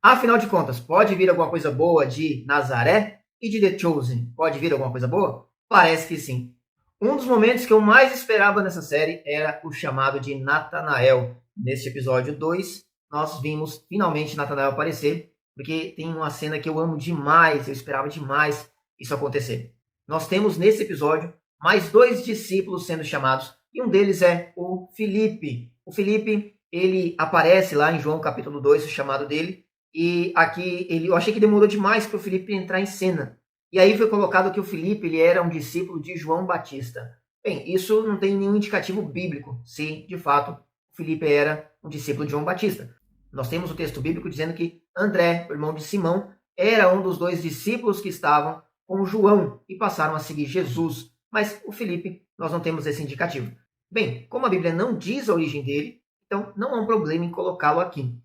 Afinal de contas, pode vir alguma coisa boa de Nazaré e de The Chosen? Pode vir alguma coisa boa? Parece que sim. Um dos momentos que eu mais esperava nessa série era o chamado de Natanael. Neste episódio 2, nós vimos finalmente Natanael aparecer, porque tem uma cena que eu amo demais, eu esperava demais isso acontecer. Nós temos nesse episódio mais dois discípulos sendo chamados, e um deles é o Filipe. O Filipe, ele aparece lá em João capítulo 2, o chamado dele, e aqui eu achei que demorou demais para o Filipe entrar em cena. E aí foi colocado que o Filipe ele era um discípulo de João Batista. Bem, isso não tem nenhum indicativo bíblico se, de fato, o Filipe era um discípulo de João Batista. Nós temos o texto bíblico dizendo que André, o irmão de Simão, era um dos dois discípulos que estavam com João e passaram a seguir Jesus. Mas o Filipe, nós não temos esse indicativo. Bem, como a Bíblia não diz a origem dele, então não há um problema em colocá-lo aqui.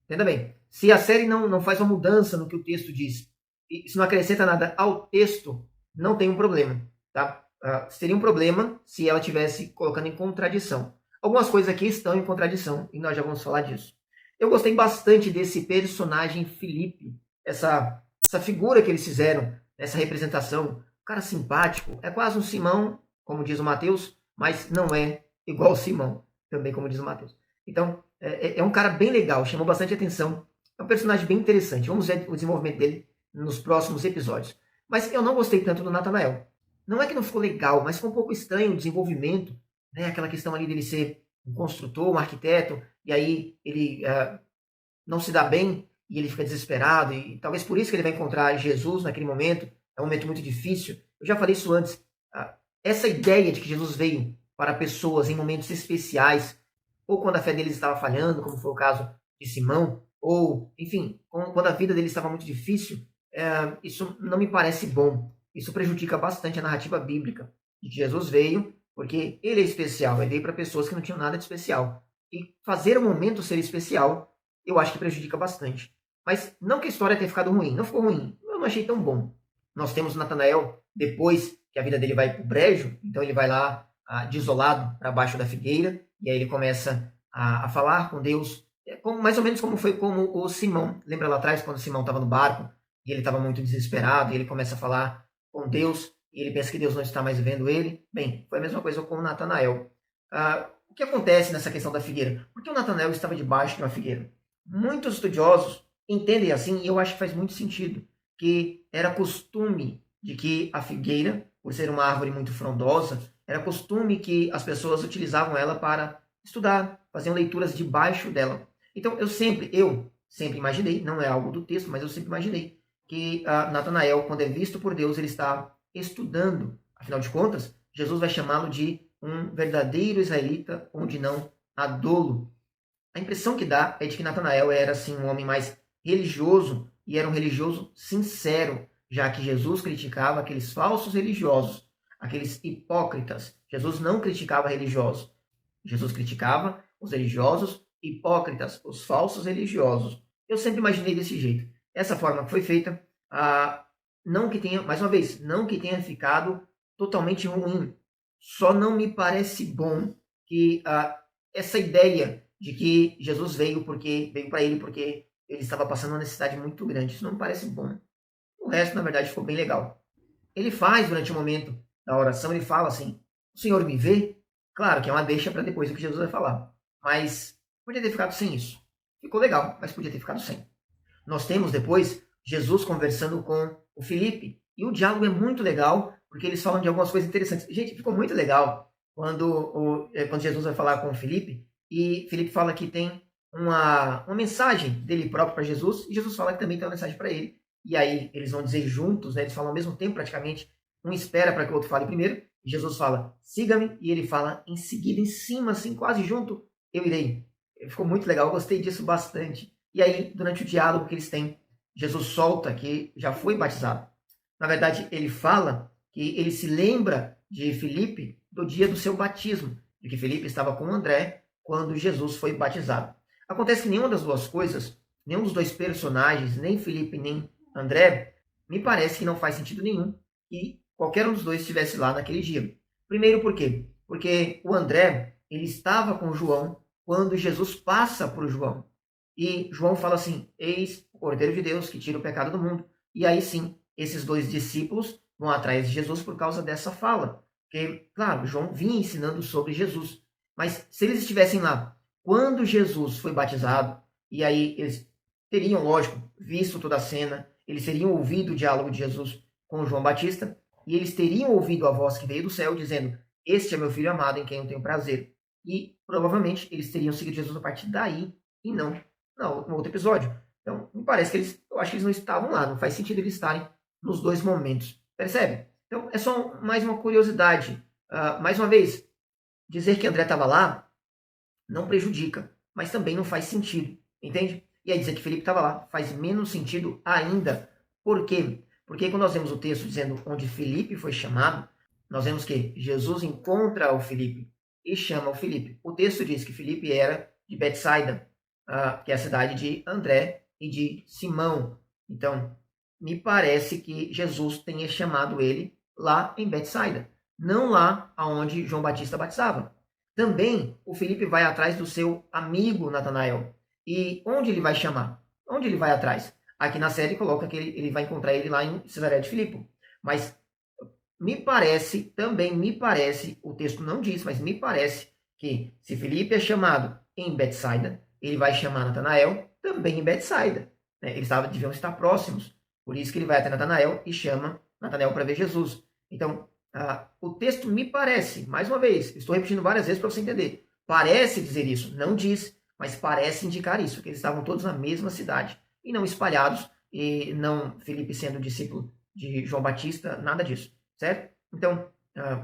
Entenda bem, se a série não faz uma mudança no que o texto diz, e se não acrescenta nada ao texto, não tem um problema, tá? Seria um problema se ela estivesse colocando em contradição. Algumas coisas aqui estão em contradição, e nós já vamos falar disso. Eu gostei bastante desse personagem Filipe, essa figura que eles fizeram, essa representação. Um cara simpático, é quase um Simão, como diz o Mateus, mas não é igual o Simão, também como diz o Mateus. Então, é um cara bem legal, chamou bastante atenção. É um personagem bem interessante. Vamos ver o desenvolvimento dele nos próximos episódios. Mas eu não gostei tanto do Natanael. Não é que não ficou legal, mas ficou um pouco estranho o desenvolvimento, né? Aquela questão ali dele ser um construtor, um arquiteto, e aí ele não se dá bem e ele fica desesperado, e talvez por isso que ele vai encontrar Jesus naquele momento. É um momento muito difícil. Eu já falei isso antes. Essa ideia de que Jesus veio para pessoas em momentos especiais, ou quando a fé deles estava falhando, como foi o caso de Simão, ou, enfim, quando a vida dele estava muito difícil, isso não me parece bom. Isso prejudica bastante a narrativa bíblica, de que Jesus veio porque ele é especial, ele veio para pessoas que não tinham nada de especial. E fazer o momento ser especial, eu acho que prejudica bastante. Mas não que a história tenha ficado ruim, não ficou ruim, eu não achei tão bom. Nós temos Natanael, depois que a vida dele vai para o brejo, então ele vai lá desolado para baixo da figueira, e aí ele começa a falar com Deus, mais ou menos como foi como o Simão. Lembra lá atrás, quando o Simão estava no barco, e ele estava muito desesperado, e ele começa a falar com Deus, e ele pensa que Deus não está mais vendo ele? Bem, foi a mesma coisa com o Natanael. O que acontece nessa questão da figueira? Por que o Natanael estava debaixo de uma figueira? Muitos estudiosos entendem assim, e eu acho que faz muito sentido, que era costume de que a figueira, por ser uma árvore muito frondosa, era costume que as pessoas utilizavam ela para estudar, faziam leituras debaixo dela. Então eu sempre imaginei, não é algo do texto, mas eu sempre imaginei que Natanael, quando é visto por Deus, ele está estudando. Afinal de contas, Jesus vai chamá-lo de um verdadeiro israelita, onde não há dolo. A impressão que dá é de que Natanael era assim um homem mais religioso, e era um religioso sincero, já que Jesus criticava aqueles falsos religiosos, aqueles hipócritas. Jesus não criticava religiosos. Jesus criticava os religiosos hipócritas, os falsos religiosos. Eu sempre imaginei desse jeito. Essa forma que foi feita, não que tenha, mais uma vez, não que tenha ficado totalmente ruim. Só não me parece bom que essa ideia de que Jesus veio para ele porque ele estava passando uma necessidade muito grande. Isso não me parece bom. O resto, na verdade, ficou bem legal. Ele faz, durante o momento da oração, ele fala assim, o Senhor me vê? Claro que é uma deixa para depois do que Jesus vai falar. Mas podia ter ficado sem isso. Ficou legal, mas podia ter ficado sem. Nós temos depois Jesus conversando com o Filipe. E o diálogo é muito legal, porque eles falam de algumas coisas interessantes. Gente, ficou muito legal quando Jesus vai falar com o Filipe, e Filipe fala que tem uma mensagem dele próprio para Jesus, e Jesus fala que também tem uma mensagem para ele. E aí eles vão dizer juntos, né? Eles falam ao mesmo tempo praticamente, um espera para que o outro fale primeiro, e Jesus fala, siga-me, e ele fala em seguida, em cima, assim, quase junto, eu irei. Ficou muito legal, eu gostei disso bastante. E aí, durante o diálogo que eles têm, Jesus solta que já foi batizado. Na verdade, ele fala que ele se lembra de Filipe do dia do seu batismo, de que Filipe estava com André quando Jesus foi batizado. Acontece que nenhuma das duas coisas, nenhum dos dois personagens, nem Filipe nem André, me parece que não faz sentido nenhum que qualquer um dos dois estivesse lá naquele dia. Primeiro por quê? Porque o André, ele estava com João quando Jesus passa por João. E João fala assim, eis o Cordeiro de Deus que tira o pecado do mundo. E aí sim, esses dois discípulos vão atrás de Jesus por causa dessa fala. Porque, claro, João vinha ensinando sobre Jesus. Mas se eles estivessem lá quando Jesus foi batizado, e aí eles teriam, lógico, visto toda a cena, eles teriam ouvido o diálogo de Jesus com João Batista, e eles teriam ouvido a voz que veio do céu dizendo: "Este é meu filho amado em quem eu tenho prazer." E provavelmente eles teriam seguido Jesus a partir daí e não no outro episódio. Então, me parece que eu acho que eles não estavam lá, não faz sentido eles estarem nos dois momentos. Percebe? Então, é só mais uma curiosidade. Mais uma vez, dizer que André estava lá não prejudica, mas também não faz sentido, entende? E aí dizer que Felipe estava lá faz menos sentido ainda. Por quê? Porque quando nós vemos o texto dizendo onde Felipe foi chamado, nós vemos que Jesus encontra o Felipe e chama o Felipe. O texto diz que Felipe era de Betsaida, que é a cidade de André e de Simão. Então, me parece que Jesus tenha chamado ele lá em Betsaida, não lá onde João Batista batizava. Também o Felipe vai atrás do seu amigo Natanael. E onde ele vai chamar? Onde ele vai atrás? Aqui na série coloca que ele vai encontrar ele lá em Cesareia de Filipe. Mas também me parece, o texto não diz, mas me parece que se Felipe é chamado em Betsaida, ele vai chamar Natanael também em Betsaida. Eles deviam estar próximos. Por isso que ele vai até Natanael e chama Natanael para ver Jesus. Então, o texto me parece, mais uma vez, estou repetindo várias vezes para você entender, parece dizer isso, não diz, mas parece indicar isso, que eles estavam todos na mesma cidade e não espalhados, e não Felipe sendo discípulo de João Batista, nada disso, certo? Então,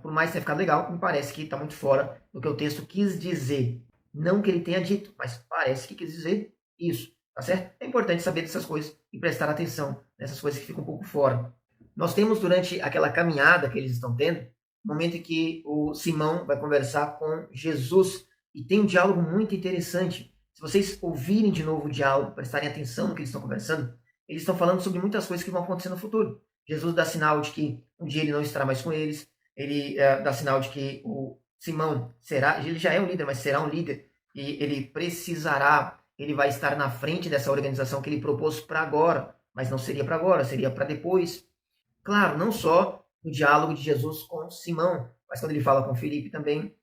por mais que tenha ficado legal, me parece que está muito fora do que o texto quis dizer. Não que ele tenha dito, mas parece que quis dizer isso, tá certo? É importante saber dessas coisas e prestar atenção nessas coisas que ficam um pouco fora. Nós temos durante aquela caminhada que eles estão tendo, um momento em que o Simão vai conversar com Jesus e tem um diálogo muito interessante. Se vocês ouvirem de novo o diálogo, prestarem atenção no que eles estão conversando, eles estão falando sobre muitas coisas que vão acontecer no futuro. Jesus dá sinal de que um dia ele não estará mais com eles, ele dá sinal de que o Simão ele já é um líder, mas será um líder, e ele vai estar na frente dessa organização que ele propôs para agora, mas não seria para agora, seria para depois. Claro, não só no diálogo de Jesus com Simão, mas quando ele fala com Felipe também,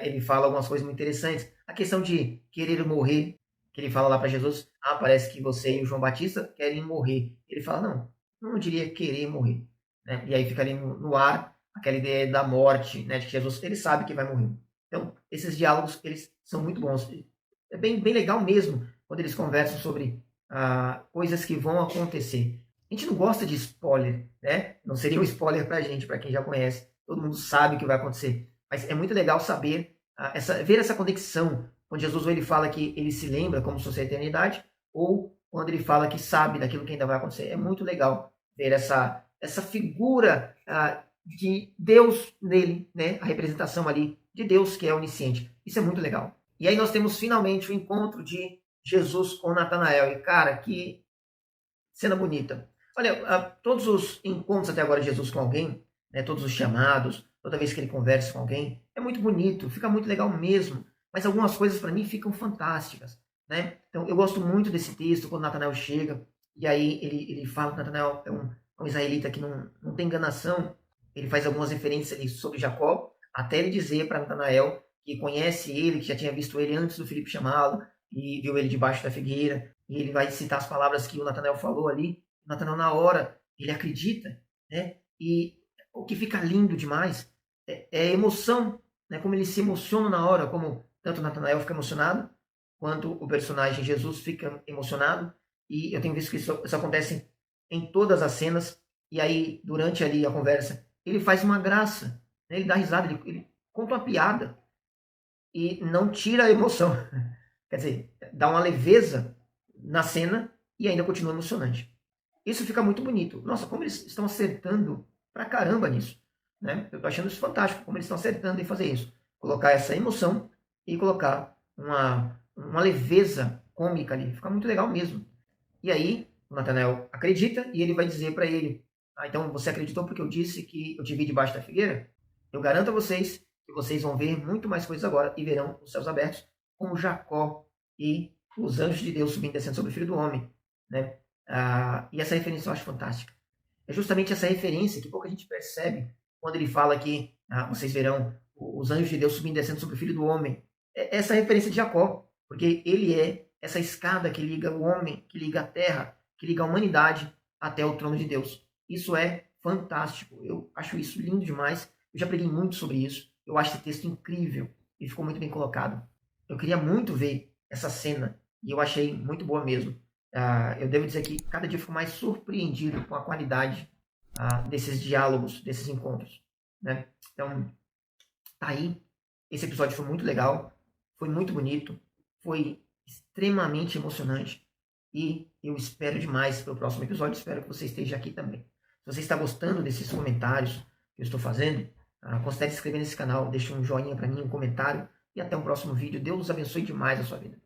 ele fala algumas coisas muito interessantes. A questão de querer morrer, que ele fala lá para Jesus, parece que você e o João Batista querem morrer. Ele fala, não diria querer morrer. Né? E aí fica ali no ar aquela ideia da morte, né, de que Jesus, ele sabe que vai morrer. Então, esses diálogos, eles são muito bons. É bem legal mesmo, quando eles conversam sobre coisas que vão acontecer. A gente não gosta de spoiler, né? Não seria um spoiler pra gente, para quem já conhece. Todo mundo sabe o que vai acontecer. Mas é muito legal saber, ver essa conexão. Quando Jesus ele fala que ele se lembra como se fosse a eternidade, ou quando ele fala que sabe daquilo que ainda vai acontecer. É muito legal ver essa figura de Deus nele, né? A representação ali de Deus que é onisciente. Isso é muito legal. E aí nós temos finalmente o encontro de Jesus com Natanael. E cara, que cena bonita. Olha, todos os encontros até agora de Jesus com alguém, né, todos os chamados, toda vez que ele conversa com alguém, é muito bonito, fica muito legal mesmo. Mas algumas coisas para mim ficam fantásticas, né? Então eu gosto muito desse texto quando Natanael chega e aí ele fala que Natanael é um israelita que não tem enganação. Ele faz algumas referências ali sobre Jacó, até ele dizer para Natanael que conhece ele, que já tinha visto ele antes do Filipe chamá-lo e viu ele debaixo da figueira. E ele vai citar as palavras que o Natanael falou ali. O Natanael, na hora, ele acredita, né? E o que fica lindo demais é a emoção, né? Como ele se emociona na hora, como tanto o Natanael fica emocionado, quanto o personagem Jesus fica emocionado. E eu tenho visto que isso acontece em todas as cenas. E aí, durante ali a conversa, ele faz uma graça, né? Ele dá risada, ele conta uma piada e não tira a emoção. Quer dizer, dá uma leveza na cena e ainda continua emocionante. Isso fica muito bonito. Nossa, como eles estão acertando pra caramba nisso. Né? Eu tô achando isso fantástico, como eles estão acertando em fazer isso. Colocar essa emoção e colocar uma leveza cômica ali. Fica muito legal mesmo. E aí, o Natanael acredita e ele vai dizer para ele, então você acreditou porque eu disse que eu te vi debaixo da figueira? Eu garanto a vocês que vocês vão ver muito mais coisas agora e verão os céus abertos, como Jacó e os anjos de Deus subindo e descendo sobre o Filho do Homem. Né? E essa referência eu acho fantástica. É justamente essa referência que pouca gente percebe quando ele fala que vocês verão os anjos de Deus subindo e descendo sobre o Filho do Homem. É essa referência de Jacó, porque ele é essa escada que liga o homem, que liga a terra, que liga a humanidade até o trono de Deus. Isso é fantástico. Eu acho isso lindo demais. Eu já preguei muito sobre isso. Eu acho esse texto incrível e ficou muito bem colocado. Eu queria muito ver essa cena e eu achei muito boa mesmo. Eu devo dizer que cada dia fico mais surpreendido com a qualidade desses diálogos, desses encontros. Né? Então, tá aí. Esse episódio foi muito legal, foi muito bonito, foi extremamente emocionante e eu espero demais para o próximo episódio. Espero que você esteja aqui também. Se você está gostando desses comentários que eu estou fazendo, considere se inscrever nesse canal, deixe um joinha para mim, um comentário e até o próximo vídeo. Deus abençoe demais a sua vida.